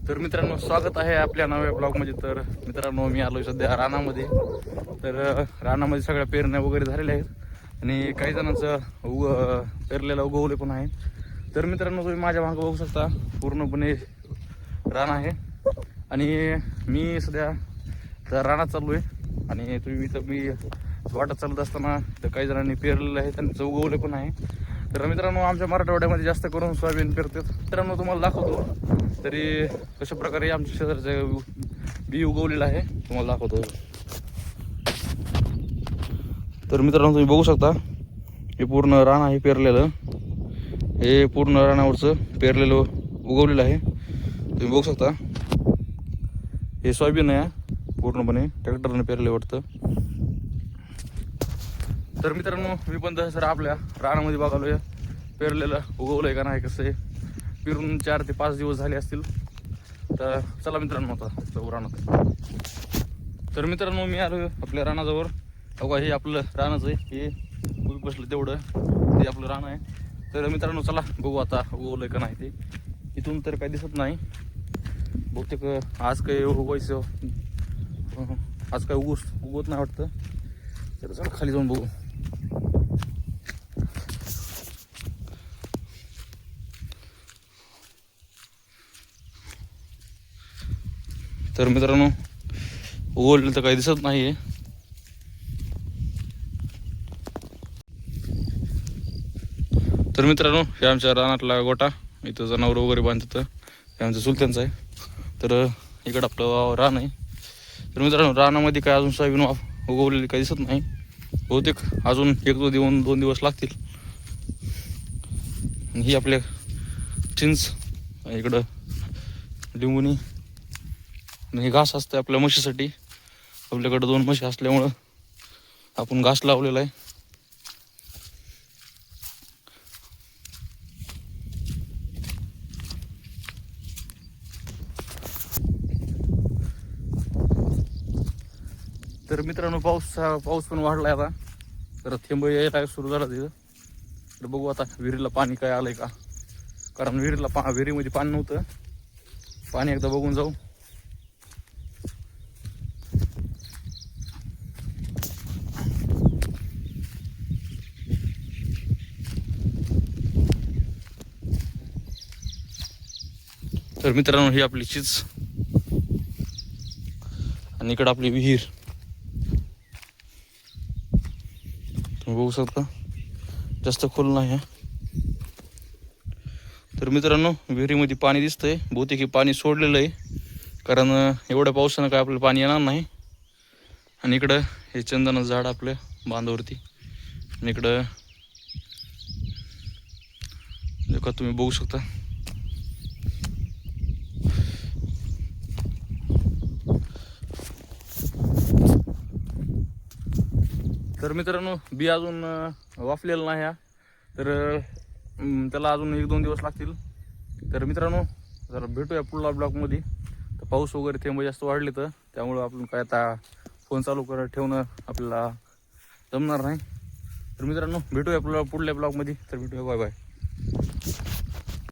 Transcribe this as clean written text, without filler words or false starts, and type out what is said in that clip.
तर मित्रांनो, स्वागत आहे आपल्या नव्या ब्लॉगमध्ये. तर मित्रांनो, मी आलो सध्या रानामध्ये. तर रानामध्ये सगळ्या पेरण्या वगैरे झालेल्या आहेत आणि काही जणांचं पेरलेलं उगवले पण आहे. तर मित्रांनो, तुम्ही माझ्या मागं बघू शकता, पूर्णपणे रान आहे आणि मी सध्या तर रानात चाललो आहे. आणि मी वाटत चालत असताना तर काही जणांनी पेरलेलं आहे, त्यांचं उगवले पण आहे. तर मित्रांनो, आमच्या मराठवाड्यामध्ये जास्त करून सोयाबीन पेरतात. मित्रांनो, तुम्हाला दाखवतो तरी कशा प्रकारे आमच्या शेजारचं बी उगवलेलं आहे, तुम्हाला दाखवतो. तर मित्रांनो, तुम्ही बघू शकता, हे पूर्ण रान आहे पेरलेलं. हे पूर्ण रानावरचं पेरलेलं उगवलेलं आहे, तुम्ही बघू शकता. हे सोयाबीन आहे, पूर्णपणे ट्रॅक्टरने पेरले वाटतं. तर मित्रांनो, मी पण तसं आपल्या रानामध्ये बघालोय पेरलेलं उगवलंय का नाही, कसं आहे. पेरून 4 ते 5 दिवस झाले असतील. तर चला मित्रांनो, आता जाऊ रानात. तर मित्रांनो, मी आलो आपल्या रानाजवळ. बघा, हे आपलं रानाचं आहे, हे उभी बसलं तेवढं ते आपलं रान आहे. तर मित्रांनो, चला बघू आता उगवलंय का नाही ते. इथून तर काही दिसत नाही बहुतेक. आज काही उगवायचं, आज काय उगवत नाही वाटतं. तर चला खाली जाऊन बघू. तर मित्रांनो, उगवलेलं तर काही दिसत नाहीये. तर मित्रांनो, हे आमच्या रानातला गोटा, इथं जनावर वगैरे बांधतात. हे आमचं चुलत्यांचं आहे. तर इकडं आपलं रान आहे. तर मित्रांनो, रानामध्ये काय अजून सोयाबीन उगवलेली काही दिसत नाही बहुतेक. अजून 1-2 दिवस लागतील. ही आपल्या चिंच, इकडं लिंबुनी, हे घास असते आपल्या म्हशीसाठी. आपल्याकडं 2 म्हशी असल्यामुळं आपण घास लावलेला आहे. तर मित्रांनो, पाऊस पण वाढलाय आता. तर थेंब यायला सुरू झाला तिथं. तर बघू आता विहिरीला पाणी काय आलंय का, कारण विहिरीमध्ये पाणी नव्हतं. पाणी एकदा बघून जाऊ. तर मित्रांनो, ही आपली चीज आणि इकडं आपली विहीर, तुम्ही बघू शकता. जास्त खोल नाही. तर मित्रांनो, विहिरीमध्ये पाणी दिसतंय, बहुतेक हे पाणी सोडलेलं आहे, कारण एवढ्या पावसानं काय आपल्याला पाणी येणार नाही. आणि इकडं हे चंदनाचं झाड आपल्या बांधावरती, आणि इकडं का तुम्ही बघू शकता. तर मित्रांनो, बी अजून वाफलेलं नाही. तर त्याला अजून 1-2 दिवस लागतील. तर मित्रांनो, जरा भेटूया पुढल्या ब्लॉगमध्ये. तर पाऊस वगैरे थेंब जास्त वाढले, तर त्यामुळं आपण काय आता फोन चालू ठेवणं आपल्याला जमणार नाही. तर मित्रांनो, भेटूया पुढल्या ब्लॉगमध्ये. तर भेटूया, बाय बाय.